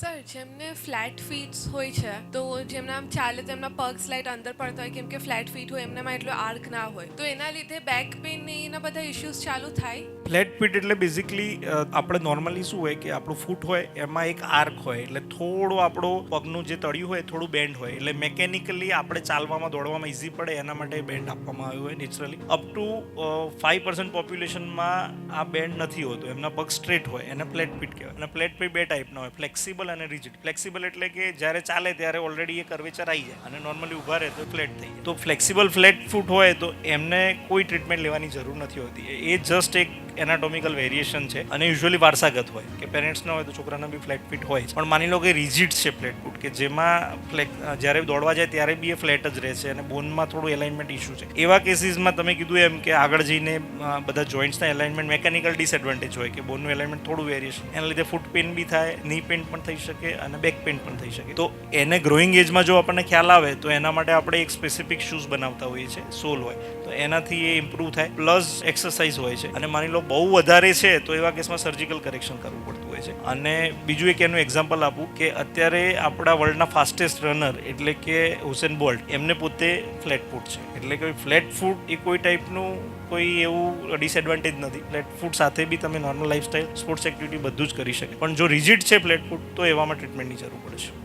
Sir, જેમને flat ફીટ્સ હોય છે તો જેમના આમ ચાલે તેમના પગ સ્લાઇડ અંદર પડતા હોય કેમ કે ફ્લેટ ફીટ હોય એમનામાં એટલો આર્ક ના હોય તો એના લીધે બેક પેઇન ને એના બધા ઇશ્યુઝ ચાલુ થાય. ફ્લેટ ફીટ એટલે બેઝિકલી આપણે નોર્મલી શું હોય કે આપણું ફૂટ હોય એમાં એક આર્ક હોય એટલે થોડું આપણો પગનું જે તળિયું હોય થોડું બેન્ડ હોય એટલે મેકેનિકલી આપણે ચાલવામાં દોડવામાં ઇઝી પડે એના માટે બેન્ડ આપવામાં આવ્યું હોય નેચરલી. અપ ટુ 5% પોપ્યુલેશનમાં આ બેન્ડ નથી હોતો, એમના પગ સ્ટ્રેટ હોય, એને ફ્લેટ ફીટ કહેવાય. અને ફ્લેટ ફીટ બે ટાઈપના હોય, ફ્લેક્સિબલ અને રિજિડ. ફ્લેક્સિબલ એટલે કે જ્યારે ચાલે ત્યારે ઓલરેડી એ કર્વેચર આવી જાય અને નોર્મલી ઊભા રહે તો ફ્લેટ થઈ જાય. તો ફ્લેક્સિબલ ફ્લેટ ફૂટ હોય તો એમને કોઈ ટ્રીટમેન્ટ લેવાની જરૂર નથી હોતી. એ જસ્ટ એક એનાટોમિકલ વેરિએશન છે અને યુઝ્યુઅલી વારસાગત હોય કે પેરેન્ટ્સના હોય તો છોકરાના બી ફ્લેટ ફીટ હોય. પણ માની લો કે રિજિડ છે ફ્લેટ ફૂટ કે જેમાં જ્યારે દોડવા જાય ત્યારે બી એ ફ્લેટ જ રહે છે અને બોનમાં થોડું એલાઇનમેન્ટ ઇશ્યુ છે. એવા કેસીસમાં તમે કીધું એમ કે આગળ જઈને બધા જોઈન્ટ્સના એલાઇનમેન્ટ મેકેનિકલ ડિસએડવાન્ટેજ હોય કે બોનનું એલાઇનમેન્ટ થોડું વેરિએશન, એના લીધે ફૂટ પેઇન બી થાય, ની પેઇન પણ થઈ શકે અને બેક પેઇન પણ થઈ શકે. તો એને ગ્રોઈંગ એજમાં જો આપણને ખ્યાલ આવે તો એના માટે આપણે એક સ્પેસિફિક શૂઝ બનાવતા હોઈએ છીએ, સોલ હોય તો એનાથી એ ઇમ્પ્રૂવ થાય. પ્લસ એક્સરસાઇઝ હોય છે અને માની લો બહુ વધારે છે તો એવા કેસમાં સર્જિકલ કરેક્શન કરવું પડતું હોય છે. અને બીજું એક એનું એક્ઝામ્પલ આપું કે અત્યારે આપણા વર્લ્ડના ફાસ્ટેસ્ટ રનર એટલે કે હુસેન બોલ્ટ એમને પોતે ફ્લેટ ફૂટ છે. એટલે કે ફ્લેટ ફૂટ એ કોઈ ટાઈપનું કોઈ એવું ડિસએડવાન્ટેજ નથી. ફ્લેટ ફૂટ સાથે બી તમે નોર્મલ લાઈફસ્ટાઈલ, સ્પોર્ટ્સ એક્ટિવિટી બધું જ કરી શકે. પણ જો રિજિડ છે ફ્લેટ ફૂટ તો એવામાં ટ્રીટમેન્ટની જરૂર પડે છે.